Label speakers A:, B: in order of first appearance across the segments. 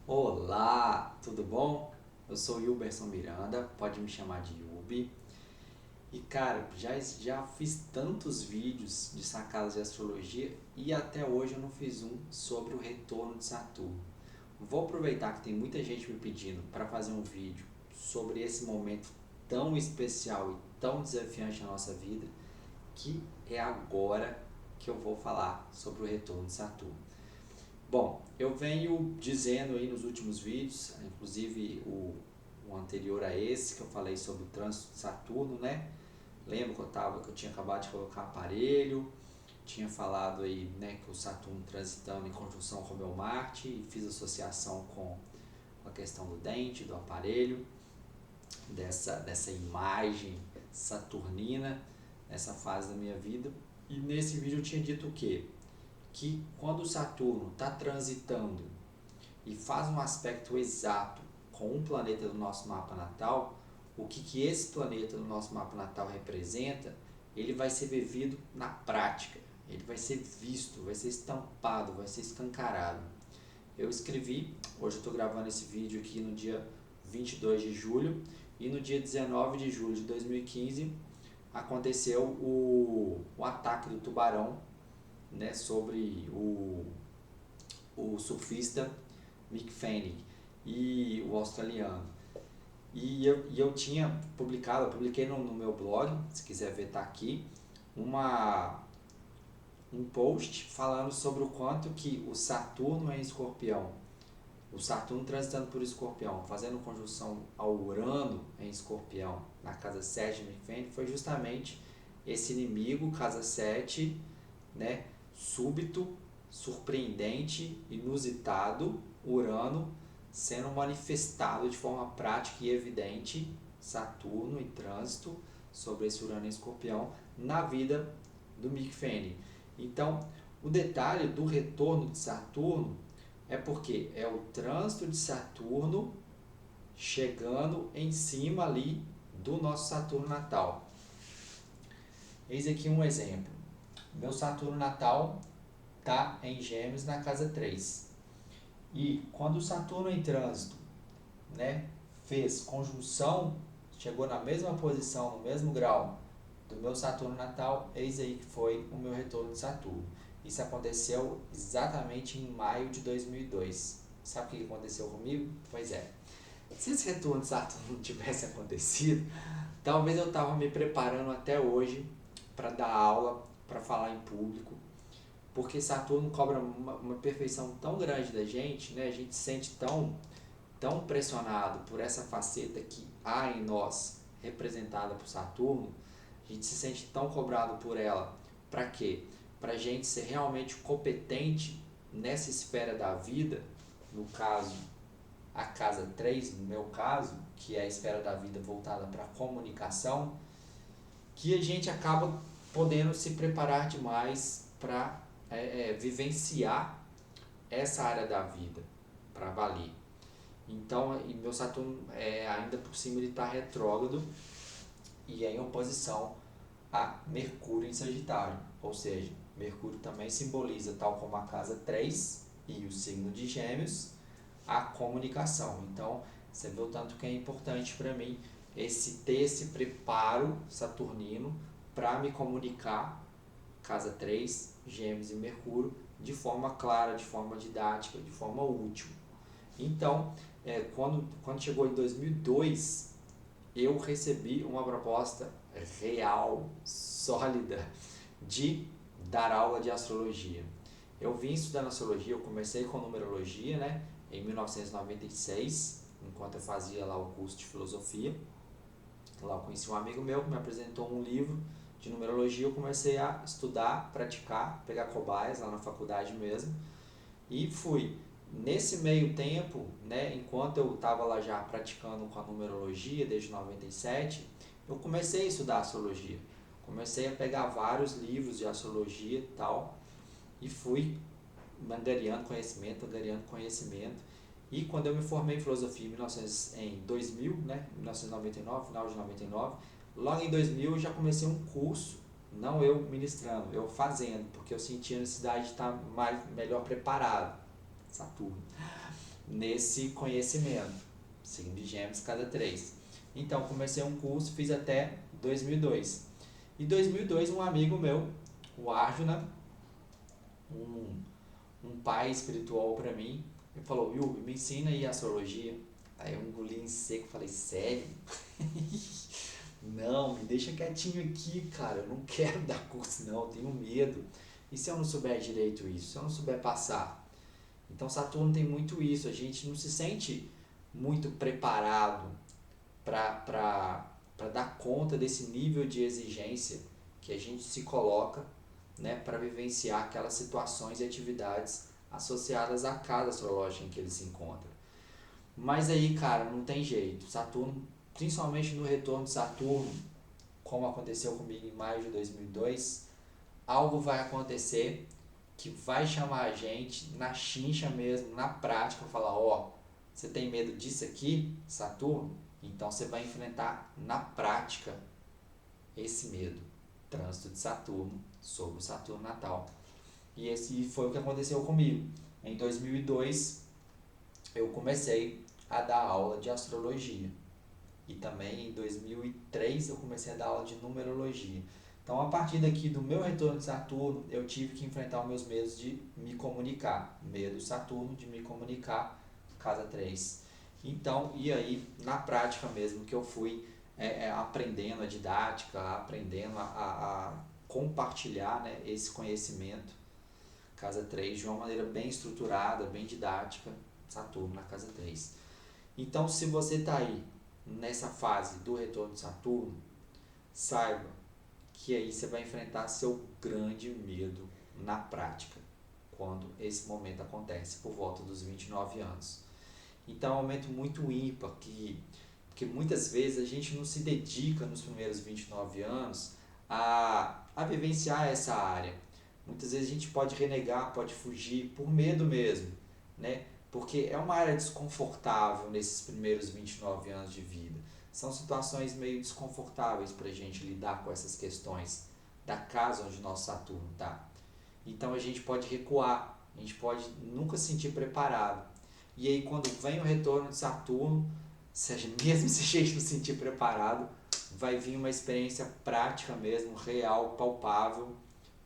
A: Olá, tudo bom? Eu sou Wilberson Miranda, pode me chamar de Yubi. E cara, já fiz tantos vídeos de sacadas de astrologia e até hoje eu não fiz um sobre o retorno de Saturno. Vou aproveitar que tem muita gente me pedindo para fazer um vídeo sobre esse momento tão especial e tão desafiante na nossa vida, que é agora que eu vou falar sobre o retorno de Saturno. Bom, eu venho dizendo aí nos últimos vídeos, inclusive o anterior a esse, que eu falei sobre o trânsito de Saturno, né? Lembro que eu tinha acabado de colocar aparelho, tinha falado aí, né, que o Saturno transitando em conjunção com o meu Marte, e fiz associação com a questão do dente, do aparelho, dessa imagem saturnina, nessa fase da minha vida. E nesse vídeo eu tinha dito o quê? Que quando o Saturno está transitando e faz um aspecto exato com um planeta do nosso mapa natal, o que esse planeta do nosso mapa natal representa, ele vai ser vivido na prática, ele vai ser visto, vai ser estampado, vai ser escancarado. Eu escrevi, hoje eu estou gravando esse vídeo aqui no dia 22 de julho, e no dia 19 de julho de 2015 aconteceu o ataque do tubarão, né, sobre o surfista Mick Fanning e o australiano. E eu tinha publicado, eu publiquei no meu blog, se quiser ver tá aqui, um post falando sobre o quanto que o Saturno em Escorpião, o Saturno transitando por Escorpião, fazendo conjunção ao Urano em Escorpião, na casa 7 de Mick Fanning, foi justamente esse inimigo, casa 7, né, súbito, surpreendente, inusitado, Urano sendo manifestado de forma prática e evidente, Saturno em trânsito sobre esse Urano em Escorpião na vida do Mick Fanning. Então, o detalhe do retorno de Saturno é porque é o trânsito de Saturno chegando em cima ali do nosso Saturno natal. Eis aqui um exemplo. Meu Saturno natal está em Gêmeos na casa 3. E quando o Saturno em trânsito, né, fez conjunção, chegou na mesma posição, no mesmo grau do meu Saturno natal, eis aí que foi o meu retorno de Saturno. Isso aconteceu exatamente em maio de 2002. Sabe o que aconteceu comigo? Pois é. Se esse retorno de Saturno não tivesse acontecido, talvez eu estava me preparando até hoje para dar aula, para falar em público, porque Saturno cobra uma perfeição tão grande da gente, né? A gente se sente tão pressionado por essa faceta que há em nós, representada por Saturno, a gente se sente tão cobrado por ela. Para quê? Para a gente ser realmente competente nessa esfera da vida, no caso, a casa 3 no meu caso, que é a esfera da vida voltada para a comunicação, que a gente acaba podendo se preparar demais para vivenciar essa área da vida, para valer. Então, e meu Saturno ainda por cima ele está retrógrado e é em oposição a Mercúrio em Sagitário. Ou seja, Mercúrio também simboliza, tal como a casa 3 e o signo de Gêmeos, a comunicação. Então, você vê o tanto que é importante para mim ter esse preparo saturnino para me comunicar, casa 3, Gêmeos e Mercúrio, de forma clara, de forma didática, de forma útil. Então, quando chegou em 2002, eu recebi uma proposta real, sólida, de dar aula de astrologia. Eu vim estudando astrologia, eu comecei com numerologia, né, em 1996, enquanto eu fazia lá o curso de filosofia. Lá eu conheci um amigo meu que me apresentou um livro de numerologia, eu comecei a estudar, praticar, pegar cobaias lá na faculdade mesmo, e fui. Nesse meio tempo, né, enquanto eu estava lá já praticando com a numerologia desde 97, eu comecei a estudar astrologia. Comecei a pegar vários livros de astrologia e tal, e fui angariando conhecimento. E quando eu me formei em filosofia em 2000, né, 1999, final de 99, logo em 2000 eu já comecei um curso, não eu ministrando, eu fazendo, porque eu sentia a necessidade de estar melhor preparado, Saturno. nesse conhecimento, signo de Gêmeos casa 3. Então, comecei um curso, fiz até 2002. Em 2002, um amigo meu, o Arjuna, um pai espiritual para mim, ele falou: Yubi, me ensina aí a astrologia. Aí eu engoli em seco e falei: sério? Não, me deixa quietinho aqui, cara, eu não quero dar curso não, eu tenho medo. E se eu não souber direito isso? Se eu não souber passar? Então Saturno tem muito isso, a gente não se sente muito preparado para dar conta desse nível de exigência que a gente se coloca, né, para vivenciar aquelas situações e atividades associadas à casa astrológica em que ele se encontra. Mas aí, cara, não tem jeito. Saturno, principalmente no retorno de Saturno, como aconteceu comigo em maio de 2002, algo vai acontecer que vai chamar a gente na chincha mesmo, na prática, falar: ó, você tem medo disso aqui, Saturno? Então você vai enfrentar na prática esse medo. Trânsito de Saturno sobre o Saturno natal. E esse foi o que aconteceu comigo. Em 2002, eu comecei a dar aula de astrologia. E também em 2003 eu comecei a dar aula de numerologia. Então, a partir daqui do meu retorno de Saturno, eu tive que enfrentar os meus medos de me comunicar. Medo Saturno de me comunicar, casa 3. Então, e aí, na prática mesmo, que eu fui aprendendo a didática, aprendendo a compartilhar, né, esse conhecimento, casa 3, de uma maneira bem estruturada, bem didática, Saturno na casa 3. Então, se você está aí nessa fase do retorno de Saturno, saiba que aí você vai enfrentar seu grande medo na prática, quando esse momento acontece, por volta dos 29 anos. Então é um momento muito ímpar, porque muitas vezes a gente não se dedica nos primeiros 29 anos a vivenciar essa área. Muitas vezes a gente pode renegar, pode fugir por medo mesmo, né? Porque é uma área desconfortável nesses primeiros 29 anos de vida. São situações meio desconfortáveis para a gente lidar com essas questões da casa onde nosso Saturno está. Então a gente pode recuar, a gente pode nunca se sentir preparado. E aí quando vem o retorno de Saturno, mesmo se a gente não se sentir preparado, vai vir uma experiência prática mesmo, real, palpável,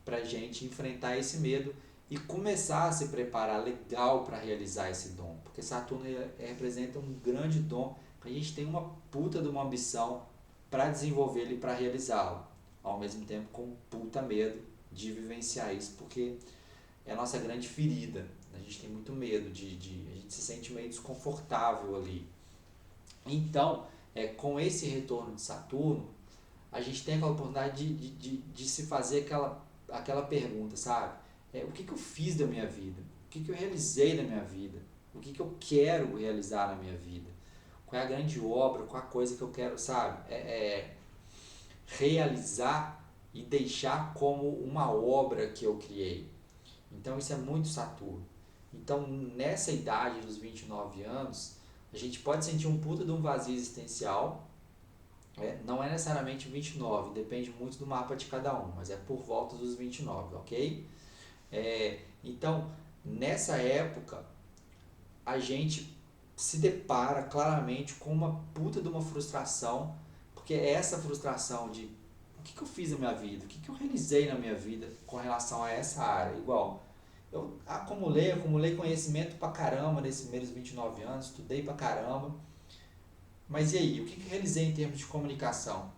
A: para a gente enfrentar esse medo e começar a se preparar legal para realizar esse dom. Porque Saturno representa um grande dom, a gente tem uma puta de uma ambição para desenvolvê-lo e para realizá-lo. Ao mesmo tempo com um puta medo de vivenciar isso, porque é a nossa grande ferida. A gente tem muito medo, a gente se sente meio desconfortável ali. Então, com esse retorno de Saturno, a gente tem aquela oportunidade de se fazer aquela pergunta, sabe? O que eu fiz da minha vida? O que eu realizei da minha vida? O que eu quero realizar na minha vida? Qual é a grande obra? Qual a coisa que eu quero, sabe? Realizar e deixar como uma obra que eu criei. Então isso é muito Saturno. Então nessa idade dos 29 anos, a gente pode sentir um puta de um vazio existencial. Não é necessariamente 29, depende muito do mapa de cada um, mas é por volta dos 29, ok? Então, nessa época, a gente se depara claramente com uma puta de uma frustração, porque é essa frustração de o que eu fiz na minha vida, o que eu realizei na minha vida com relação a essa área. Igual, eu acumulei conhecimento pra caramba nesses primeiros 29 anos, estudei pra caramba, mas e aí, o que eu realizei em termos de comunicação?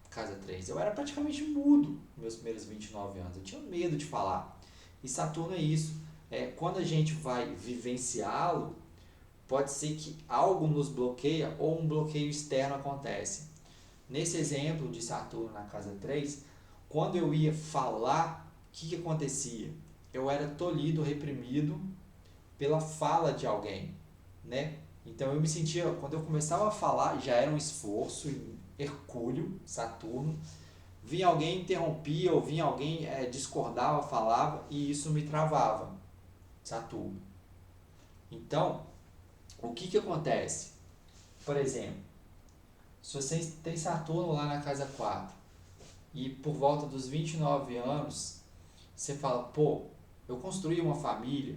A: Casa 3, eu era praticamente mudo nos meus primeiros 29 anos, eu tinha medo de falar. E Saturno é isso, quando a gente vai vivenciá-lo, pode ser que algo nos bloqueia ou um bloqueio externo acontece. Nesse exemplo de Saturno na casa 3, quando eu ia falar, o que acontecia? Eu era tolhido, reprimido pela fala de alguém, né? Então eu me sentia, quando eu começava a falar, já era um esforço, hercúleo, Saturno, vinha alguém, interrompia, ou vinha alguém, discordava, falava, e isso me travava, Saturno. Então, o que acontece? Por exemplo, se você tem Saturno lá na casa 4, e por volta dos 29 anos, você fala: pô, eu construí uma família,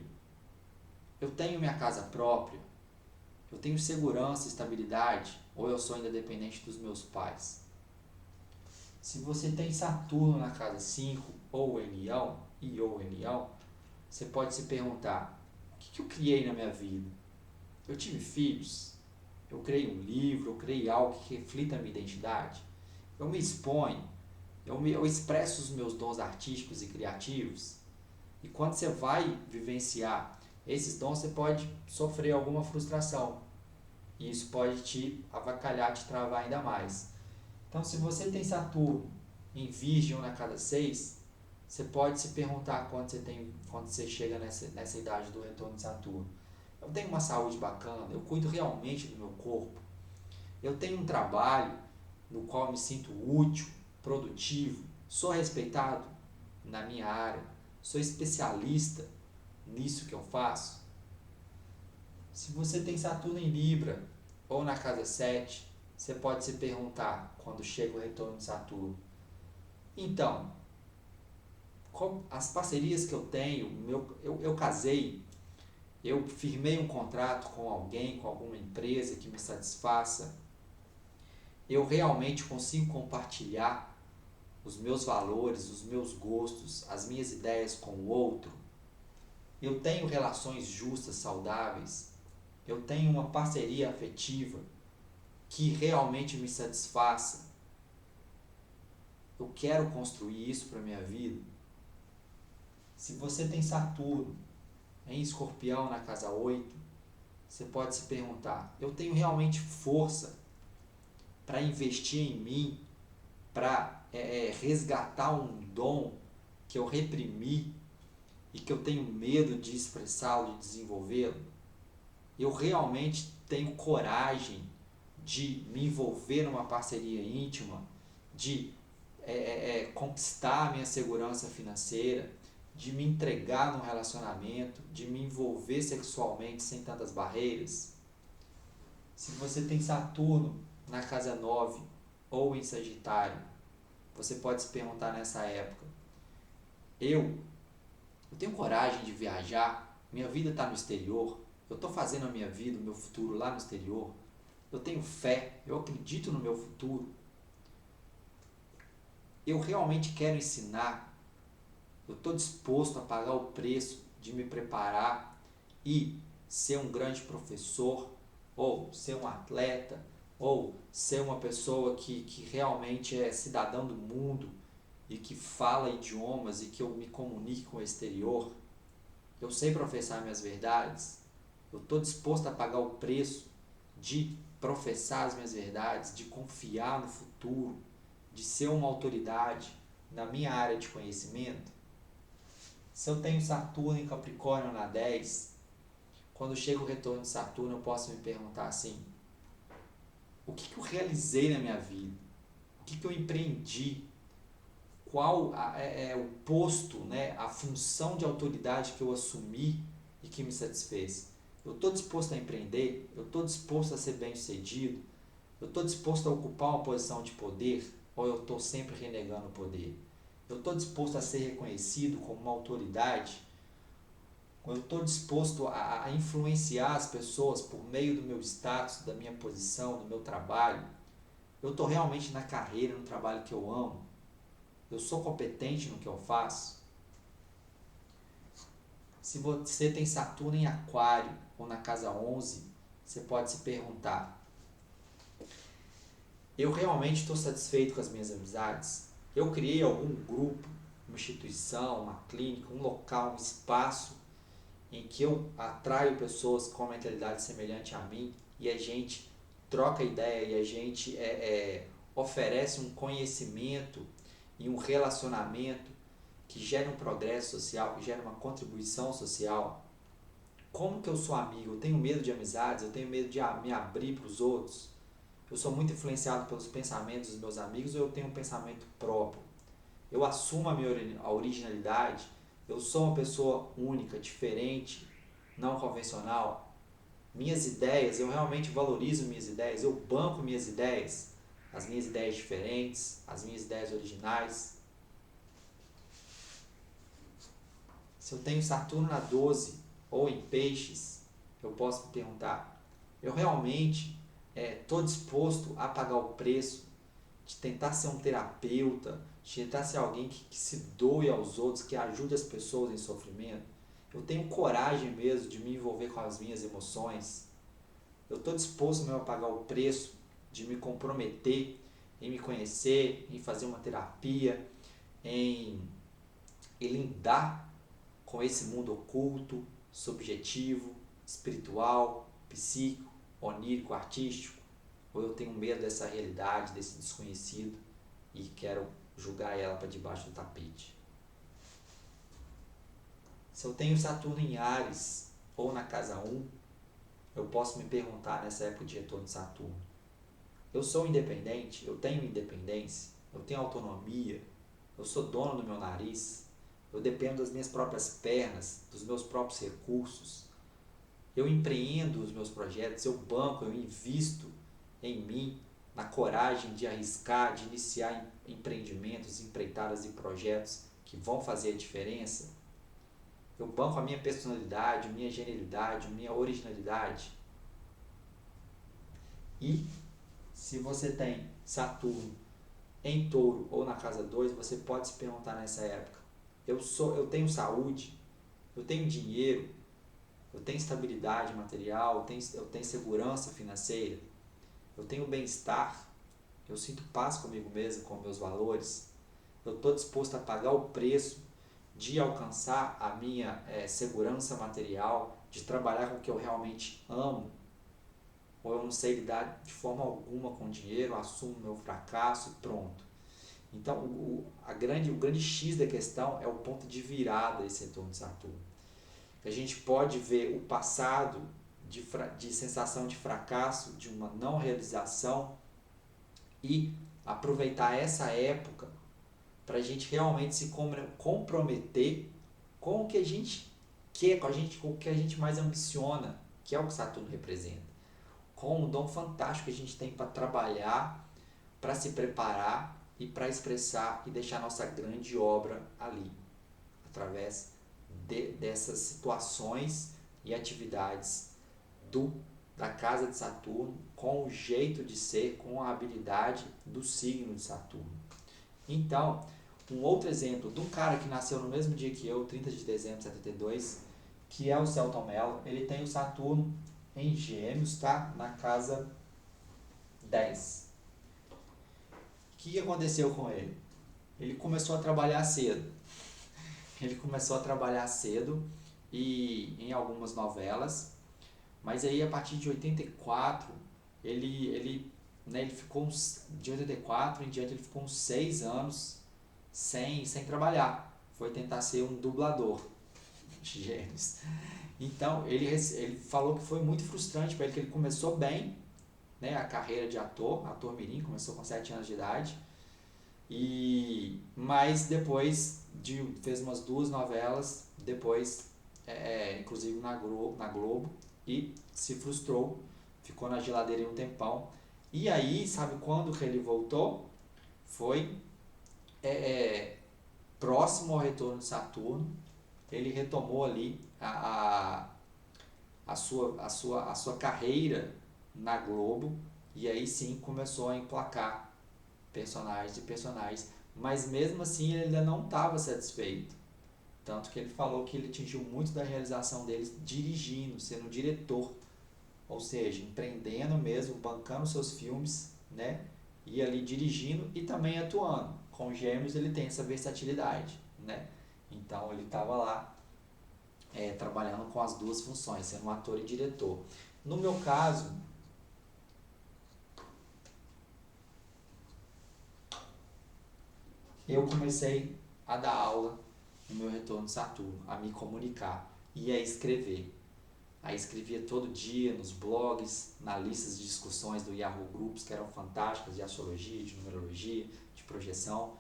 A: Eu tenho minha casa própria? Eu tenho segurança, estabilidade? Ou eu sou ainda dependente dos meus pais? Se você tem Saturno na casa 5 ou em Leão, você pode se perguntar: o que eu criei na minha vida? Eu tive filhos? Eu criei um livro? Eu criei algo que reflita a minha identidade? Eu me exponho? Eu expresso os meus dons artísticos e criativos? E quando você vai vivenciar esses dons, você pode sofrer alguma frustração. E isso pode te avacalhar, te travar ainda mais. Então, se você tem Saturno em Virgem ou na casa 6, você pode se perguntar quando você chega nessa idade do retorno de Saturno. Eu tenho uma saúde bacana, eu cuido realmente do meu corpo, eu tenho um trabalho no qual eu me sinto útil, produtivo, sou respeitado na minha área, sou especialista nisso que eu faço. Se você tem Saturno em Libra ou na casa 7, você pode se perguntar quando chega o retorno de Saturno: então, as parcerias que eu tenho, eu casei, eu firmei um contrato com alguém, com alguma empresa que me satisfaça, eu realmente consigo compartilhar os meus valores, os meus gostos, as minhas ideias com o outro, eu tenho relações justas, saudáveis, eu tenho uma parceria afetiva que realmente me satisfaça, eu quero construir isso para a minha vida. Se você tem Saturno em Escorpião na casa 8, você pode se perguntar: eu tenho realmente força para investir em mim, para resgatar um dom que eu reprimi e que eu tenho medo de expressá-lo, de desenvolvê-lo? Eu realmente tenho coragem de me envolver numa parceria íntima, de conquistar a minha segurança financeira, de me entregar num relacionamento, de me envolver sexualmente sem tantas barreiras? Se você tem Saturno na casa 9 ou em Sagitário, você pode se perguntar nessa época: eu tenho coragem de viajar? Minha vida está no exterior, eu estou fazendo a minha vida, o meu futuro lá no exterior, eu tenho fé, eu acredito no meu futuro, eu realmente quero ensinar, eu estou disposto a pagar o preço de me preparar e ser um grande professor, ou ser um atleta, ou ser uma pessoa que realmente é cidadão do mundo e que fala idiomas e que eu me comunique com o exterior. Eu sei professar minhas verdades, eu estou disposto a pagar o preço de professar as minhas verdades, de confiar no futuro, de ser uma autoridade na minha área de conhecimento. Se eu tenho Saturno em Capricórnio na 10, quando chega o retorno de Saturno, eu posso me perguntar assim: o que eu realizei na minha vida? O que eu empreendi? Qual o posto, né, a função de autoridade que eu assumi e que me satisfez? Eu estou disposto a empreender? Eu estou disposto a ser bem-sucedido? Eu estou disposto a ocupar uma posição de poder? Ou eu estou sempre renegando o poder? Eu estou disposto a ser reconhecido como uma autoridade? Ou eu estou disposto a influenciar as pessoas por meio do meu status, da minha posição, do meu trabalho? Eu estou realmente na carreira, no trabalho que eu amo? Eu sou competente no que eu faço? Se você tem Saturno em Aquário ou na casa 11, você pode se perguntar: eu realmente estou satisfeito com as minhas amizades? Eu criei algum grupo, uma instituição, uma clínica, um local, um espaço em que eu atraio pessoas com uma mentalidade semelhante a mim e a gente troca ideia e a gente oferece um conhecimento e um relacionamento que gera um progresso social, que gera uma contribuição social? Como que eu sou amigo? Eu tenho medo de amizades, eu tenho medo de me abrir para os outros? Eu sou muito influenciado pelos pensamentos dos meus amigos ou eu tenho um pensamento próprio? Eu assumo a minha originalidade? Eu sou uma pessoa única, diferente, não convencional? Minhas ideias, eu realmente valorizo minhas ideias? Eu banco minhas ideias? As minhas ideias diferentes, as minhas ideias originais? Se eu tenho Saturno na 12, ou em Peixes, eu posso me perguntar, eu realmente estou disposto a pagar o preço de tentar ser um terapeuta, de tentar ser alguém que se doe aos outros, que ajude as pessoas em sofrimento? Eu tenho coragem mesmo de me envolver com as minhas emoções? Eu estou disposto mesmo a pagar o preço de me comprometer em me conhecer, em fazer uma terapia, em lidar com esse mundo oculto, subjetivo, espiritual, psíquico, onírico, artístico? Ou eu tenho medo dessa realidade, desse desconhecido e quero jogar ela para debaixo do tapete? Se eu tenho Saturno em Áries ou na casa 1, eu posso me perguntar nessa época de retorno de Saturno, eu sou independente? Eu tenho independência? Eu tenho autonomia? Eu sou dono do meu nariz? Eu dependo das minhas próprias pernas, dos meus próprios recursos? Eu empreendo os meus projetos, eu banco, eu invisto em mim, na coragem de arriscar, de iniciar empreendimentos, empreitadas e projetos que vão fazer a diferença? Eu banco a minha personalidade, minha genialidade, minha originalidade? E se você tem Saturno em Touro ou na casa 2, você pode se perguntar nessa época, eu tenho saúde, eu tenho dinheiro, eu tenho estabilidade material, eu tenho segurança financeira, eu tenho bem-estar, eu sinto paz comigo mesmo, com meus valores, eu estou disposto a pagar o preço de alcançar a minha segurança material, de trabalhar com o que eu realmente amo? Ou eu não sei lidar de forma alguma com dinheiro, assumo meu fracasso e pronto? Então, o grande X da questão é o ponto de virada desse retorno de Saturno. A gente pode ver o passado de sensação de fracasso, de uma não realização, e aproveitar essa época para a gente realmente se comprometer com o que a gente quer, com o que a gente mais ambiciona, que é o que Saturno representa, com um dom fantástico que a gente tem para trabalhar, para se preparar e para expressar e deixar nossa grande obra ali, através dessas situações e atividades da casa de Saturno, com o jeito de ser, com a habilidade do signo de Saturno. Então, um outro exemplo de um cara que nasceu no mesmo dia que eu, 30 de dezembro de 72, que é o Celton Mello. Ele tem o Saturno em Gêmeos, tá? Na casa 10. O que aconteceu com ele? Ele começou a trabalhar cedo. E em algumas novelas, mas aí a partir de 84, ele ficou de 84 em diante, ele ficou uns 6 anos sem trabalhar. Foi tentar ser um dublador de Gêmeos. Então ele falou que foi muito frustrante para ele, que ele começou bem, né, a carreira de ator mirim, começou com 7 anos de idade, mas depois fez umas 2 novelas, depois inclusive na Globo, e se frustrou, ficou na geladeira um tempão. E aí, sabe quando que ele voltou? Foi próximo ao retorno de Saturno. Ele retomou ali a sua carreira na Globo, e aí sim começou a emplacar personagens, mas mesmo assim ele ainda não estava satisfeito, tanto que ele falou que ele atingiu muito da realização dele dirigindo, sendo diretor, ou seja, empreendendo mesmo, bancando seus filmes, né, e ali dirigindo e também atuando. Com Gêmeos ele tem essa versatilidade, né? Então ele estava lá trabalhando com as duas funções, sendo um ator e diretor. No meu caso, eu comecei a dar aula no meu retorno de Saturno, a me comunicar e a escrever. Aí escrevia todo dia nos blogs, nas listas de discussões do Yahoo Groups, que eram fantásticas, de astrologia, de numerologia, de projeção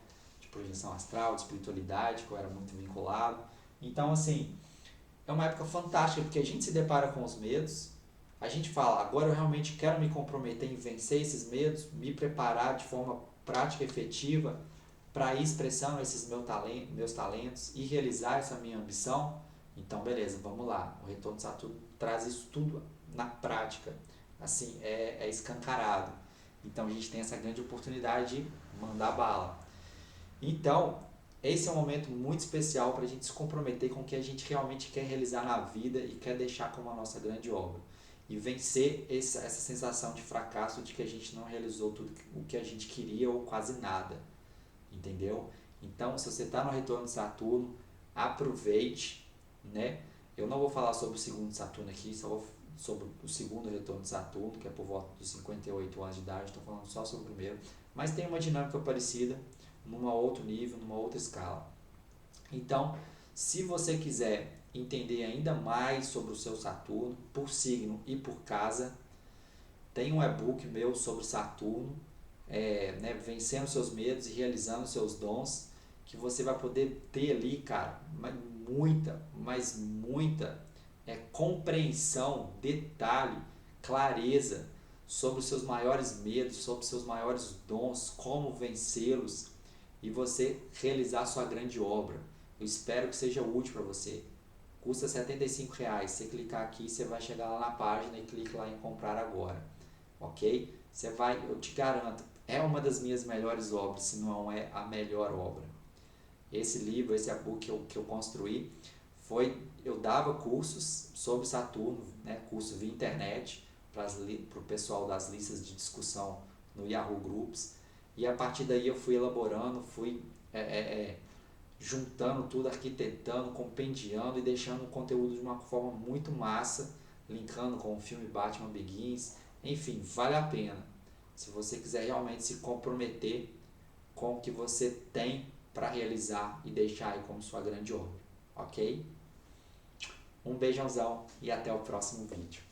A: astral, de espiritualidade, que eu era muito vinculado. Então, assim, é uma época fantástica, porque a gente se depara com os medos, a gente fala, agora eu realmente quero me comprometer em vencer esses medos, me preparar de forma prática e efetiva para ir expressando esses meus talentos e realizar essa minha ambição. Então, beleza, vamos lá. O retorno de Saturno traz isso tudo na prática. Assim, é escancarado. Então, a gente tem essa grande oportunidade de mandar bala. Então, esse é um momento muito especial para a gente se comprometer com o que a gente realmente quer realizar na vida e quer deixar como a nossa grande obra. E vencer essa sensação de fracasso de que a gente não realizou tudo o que a gente queria ou quase nada. Entendeu? Então, se você está no retorno de Saturno, aproveite, né? Eu não vou falar sobre o segundo Saturno aqui, só vou sobre o segundo retorno de Saturno, que é por volta dos 58 anos de idade, estou falando só sobre o primeiro, mas tem uma dinâmica parecida, num outro nível, numa outra escala. Então, se você quiser entender ainda mais sobre o seu Saturno, por signo e por casa, tem um e-book meu sobre Saturno, né, vencendo seus medos e realizando seus dons, que você vai poder ter ali, cara, mas muita compreensão, detalhe, clareza sobre os seus maiores medos, sobre os seus maiores dons, como vencê-los e você realizar sua grande obra. Eu espero que seja útil para você. Custa R$ 75. Você clicar aqui, você vai chegar lá na página e clica lá em comprar agora. Ok? Você vai, eu te garanto, é uma das minhas melhores obras, se não é a melhor obra. Esse livro, esse e-book que eu construí, eu dava cursos sobre Saturno, né, curso via internet, para o pessoal das listas de discussão no Yahoo Groups, e a partir daí eu fui elaborando, fui juntando tudo, arquitetando, compendiando e deixando o conteúdo de uma forma muito massa, linkando com o filme Batman Begins, enfim, vale a pena. Se você quiser realmente se comprometer com o que você tem para realizar e deixar aí como sua grande obra, ok? Um beijãozão e até o próximo vídeo.